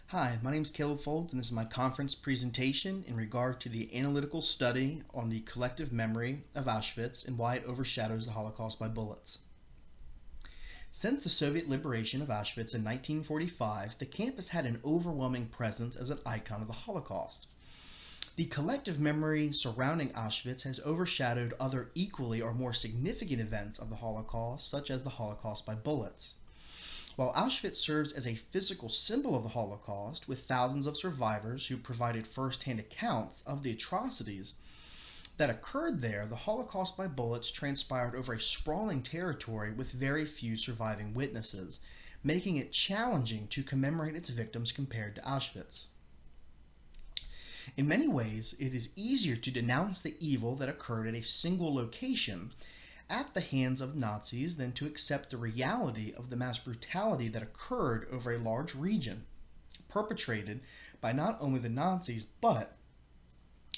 Hi, my name is Caleb Foltz, and this is my conference presentation in regard to the analytical study on the collective memory of Auschwitz and why it overshadows the Holocaust by bullets. Since the Soviet liberation of Auschwitz in 1945, the camp has had an overwhelming presence as an icon of the Holocaust. The collective memory surrounding Auschwitz has overshadowed other equally or more significant events of the Holocaust, such as the Holocaust by bullets. While Auschwitz serves as a physical symbol of the Holocaust, with thousands of survivors who provided first-hand accounts of the atrocities that occurred there, the Holocaust by bullets transpired over a sprawling territory with very few surviving witnesses, making it challenging to commemorate its victims compared to Auschwitz. In many ways, it is easier to denounce the evil that occurred at a single location at the hands of Nazis than to accept the reality of the mass brutality that occurred over a large region, perpetrated by not only the Nazis, but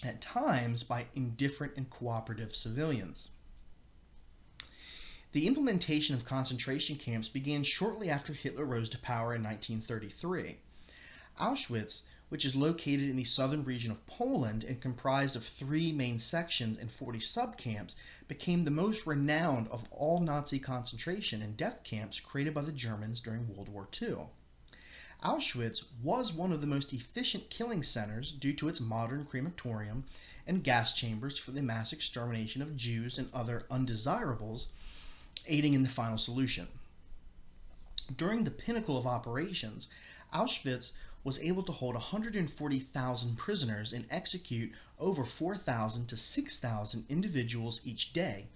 at times by indifferent and cooperative civilians. The implementation of concentration camps began shortly after Hitler rose to power in 1933. Auschwitz, which is located in the southern region of Poland and comprised of 3 main sections and 40 subcamps, became the most renowned of all Nazi concentration and death camps created by the Germans during World War II. Auschwitz was one of the most efficient killing centers due to its modern crematorium and gas chambers for the mass extermination of Jews and other undesirables, aiding in the final solution. During the pinnacle of operations, Auschwitz was able to hold 140,000 prisoners and execute over 4,000 to 6,000 individuals each day,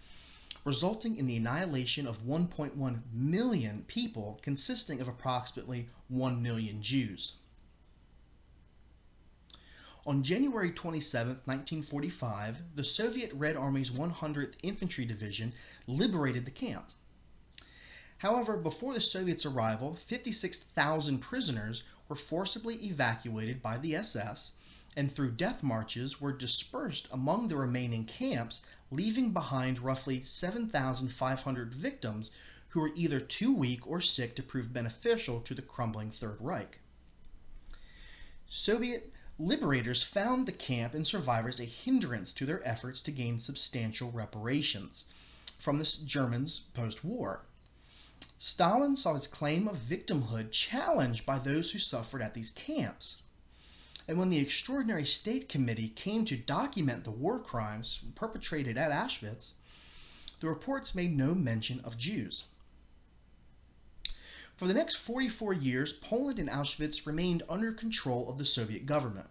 resulting in the annihilation of 1.1 million people, consisting of approximately 1 million Jews. On January 27, 1945, the Soviet Red Army's 100th Infantry Division liberated the camp. However, before the Soviets' arrival, 56,000 prisoners were forcibly evacuated by the SS and through death marches were dispersed among the remaining camps, leaving behind roughly 7,500 victims who were either too weak or sick to prove beneficial to the crumbling Third Reich. Soviet liberators found the camp and survivors a hindrance to their efforts to gain substantial reparations from the Germans post-war. Stalin saw his claim of victimhood challenged by those who suffered at these camps. And when the Extraordinary State Committee came to document the war crimes perpetrated at Auschwitz, the reports made no mention of Jews. For the next 44 years, Poland and Auschwitz remained under control of the Soviet government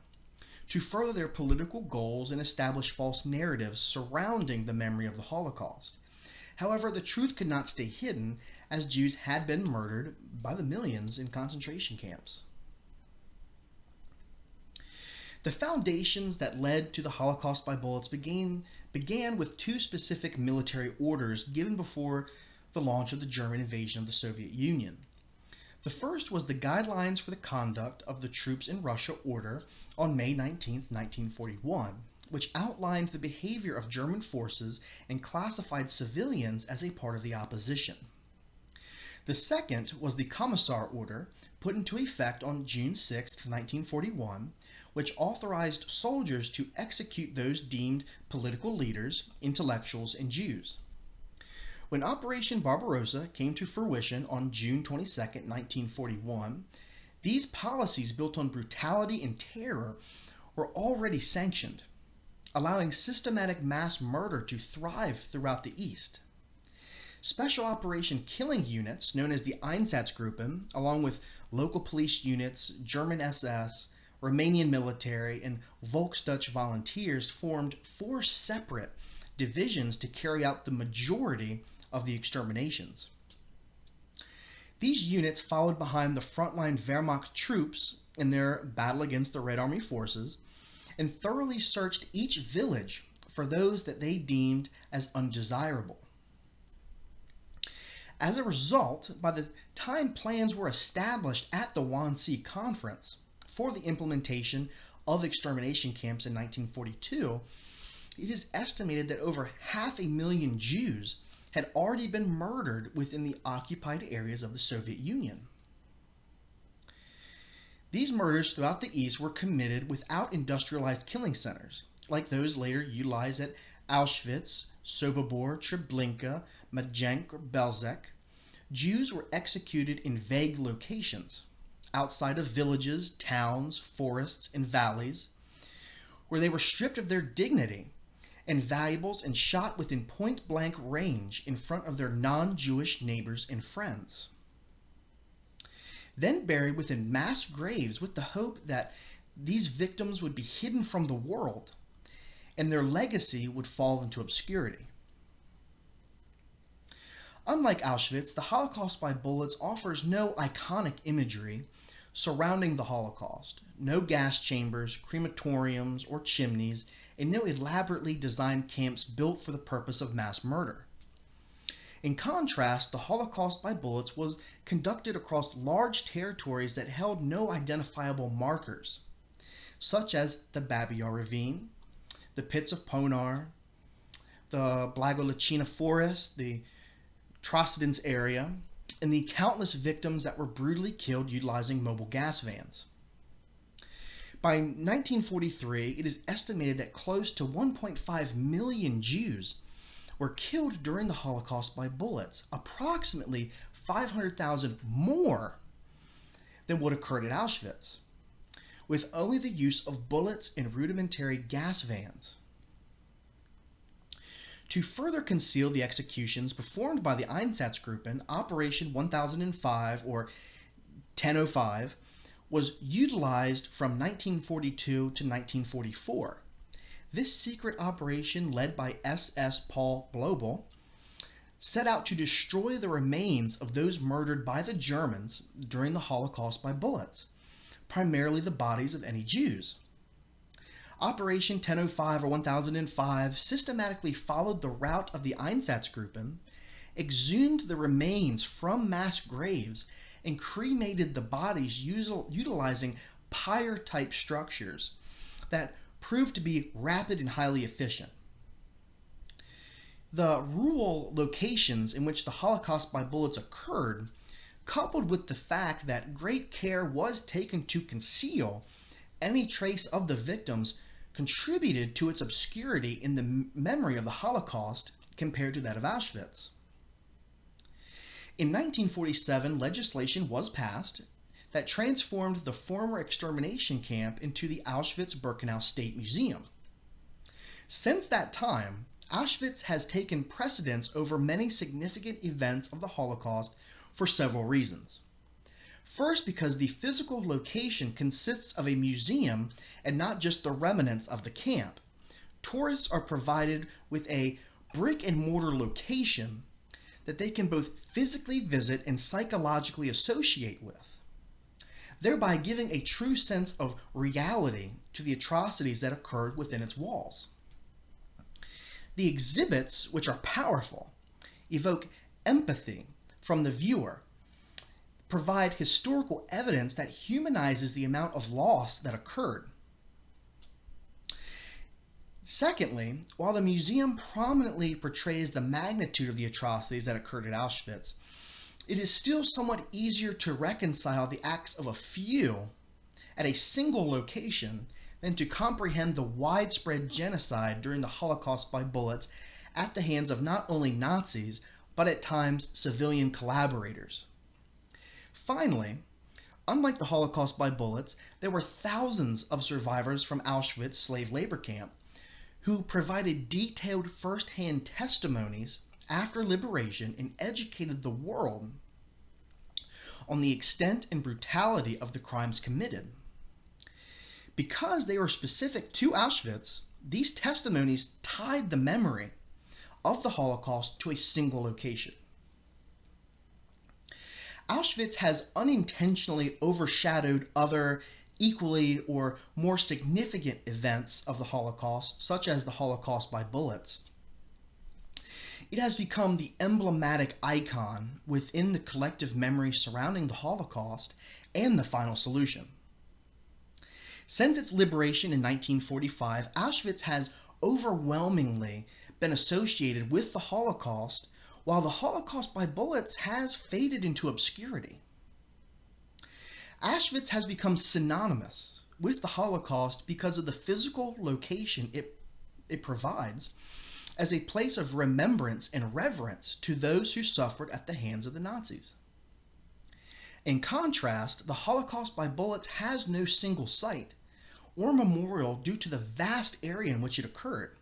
to further their political goals and establish false narratives surrounding the memory of the Holocaust. However, the truth could not stay hidden, as Jews had been murdered by the millions in concentration camps. The foundations that led to the Holocaust by bullets began with 2 specific military orders given before the launch of the German invasion of the Soviet Union. The first was the Guidelines for the Conduct of the Troops in Russia order on May 19, 1941, which outlined the behavior of German forces and classified civilians as a part of the opposition. The second was the Commissar Order, put into effect on June 6, 1941, which authorized soldiers to execute those deemed political leaders, intellectuals, and Jews. When Operation Barbarossa came to fruition on June 22, 1941, these policies built on brutality and terror were already sanctioned, allowing systematic mass murder to thrive throughout the East. Special operation killing units, known as the Einsatzgruppen, along with local police units, German SS, Romanian military, and Volksdeutsche volunteers, formed 4 separate divisions to carry out the majority of the exterminations. These units followed behind the frontline Wehrmacht troops in their battle against the Red Army forces and thoroughly searched each village for those that they deemed as undesirable. As a result, by the time plans were established at the Wannsee Conference for the implementation of extermination camps in 1942, it is estimated that over 500,000 Jews had already been murdered within the occupied areas of the Soviet Union. These murders throughout the East were committed without industrialized killing centers, like those later utilized at Auschwitz, Sobibor, Treblinka, Majenk, or Belzec. Jews were executed in vague locations, outside of villages, towns, forests, and valleys, where they were stripped of their dignity and valuables and shot within point-blank range in front of their non-Jewish neighbors and friends. Then buried within mass graves with the hope that these victims would be hidden from the world and their legacy would fall into obscurity. Unlike Auschwitz, the Holocaust by bullets offers no iconic imagery surrounding the Holocaust, no gas chambers, crematoriums, or chimneys, and no elaborately designed camps built for the purpose of mass murder. In contrast, the Holocaust by bullets was conducted across large territories that held no identifiable markers, such as the Babi Yar Ravine, the pits of Ponar, the Blagojevchina Forest, the Trossardins area, and the countless victims that were brutally killed utilizing mobile gas vans. By 1943, it is estimated that close to 1.5 million Jews were killed during the Holocaust by bullets, approximately 500,000 more than what occurred at Auschwitz, with only the use of bullets and rudimentary gas vans. To further conceal the executions performed by the Einsatzgruppen, Operation 1005 or 1005 was utilized from 1942 to 1944. This secret operation, led by SS Paul Blobel, set out to destroy the remains of those murdered by the Germans during the Holocaust by bullets, primarily the bodies of any Jews. Operation 1005 or 1005 systematically followed the route of the Einsatzgruppen, exhumed the remains from mass graves, and cremated the bodies utilizing pyre-type structures that proved to be rapid and highly efficient. The rural locations in which the Holocaust by bullets occurred, coupled with the fact that great care was taken to conceal any trace of the victims, contributed to its obscurity in the memory of the Holocaust compared to that of Auschwitz. In 1947, legislation was passed that transformed the former extermination camp into the Auschwitz-Birkenau State Museum. Since that time, Auschwitz has taken precedence over many significant events of the Holocaust for several reasons. First, because the physical location consists of a museum and not just the remnants of the camp. Tourists are provided with a brick-and-mortar location that they can both physically visit and psychologically associate with, thereby giving a true sense of reality to the atrocities that occurred within its walls. The exhibits, which are powerful, evoke empathy from the viewer, provide historical evidence that humanizes the amount of loss that occurred. Secondly, while the museum prominently portrays the magnitude of the atrocities that occurred at Auschwitz, it is still somewhat easier to reconcile the acts of a few at a single location than to comprehend the widespread genocide during the Holocaust by bullets at the hands of not only Nazis, but at times civilian collaborators. Finally, unlike the Holocaust by bullets, there were thousands of survivors from Auschwitz slave labor camp who provided detailed first-hand testimonies after liberation and educated the world on the extent and brutality of the crimes committed. Because they were specific to Auschwitz, these testimonies tied the memory of the Holocaust to a single location. Auschwitz has unintentionally overshadowed other equally or more significant events of the Holocaust, such as the Holocaust by bullets. It has become the emblematic icon within the collective memory surrounding the Holocaust and the final solution. Since its liberation in 1945, Auschwitz has overwhelmingly been associated with the Holocaust, while the Holocaust by bullets has faded into obscurity. Auschwitz has become synonymous with the Holocaust because of the physical location it provides as a place of remembrance and reverence to those who suffered at the hands of the Nazis. In contrast, the Holocaust by bullets has no single site or memorial due to the vast area in which it occurred.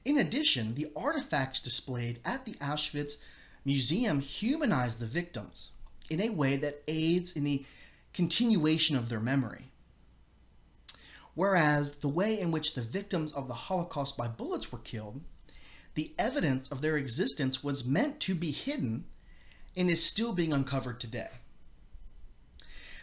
In addition, the artifacts displayed at the Auschwitz Museum humanize the victims in a way that aids in the continuation of their memory. Whereas the way in which the victims of the Holocaust by bullets were killed, the evidence of their existence was meant to be hidden and is still being uncovered today.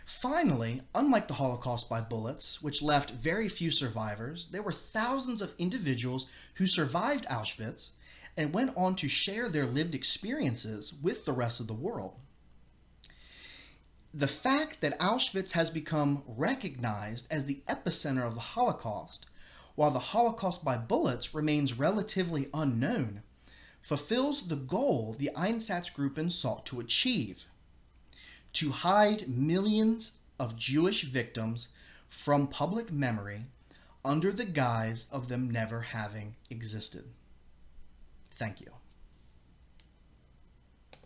Finally, unlike the Holocaust by bullets, which left very few survivors, there were thousands of individuals who survived Auschwitz and went on to share their lived experiences with the rest of the world. The fact that Auschwitz has become recognized as the epicenter of the Holocaust, while the Holocaust by bullets remains relatively unknown, fulfills the goal the Einsatzgruppen sought to achieve: to hide millions of Jewish victims from public memory under the guise of them never having existed. Thank you.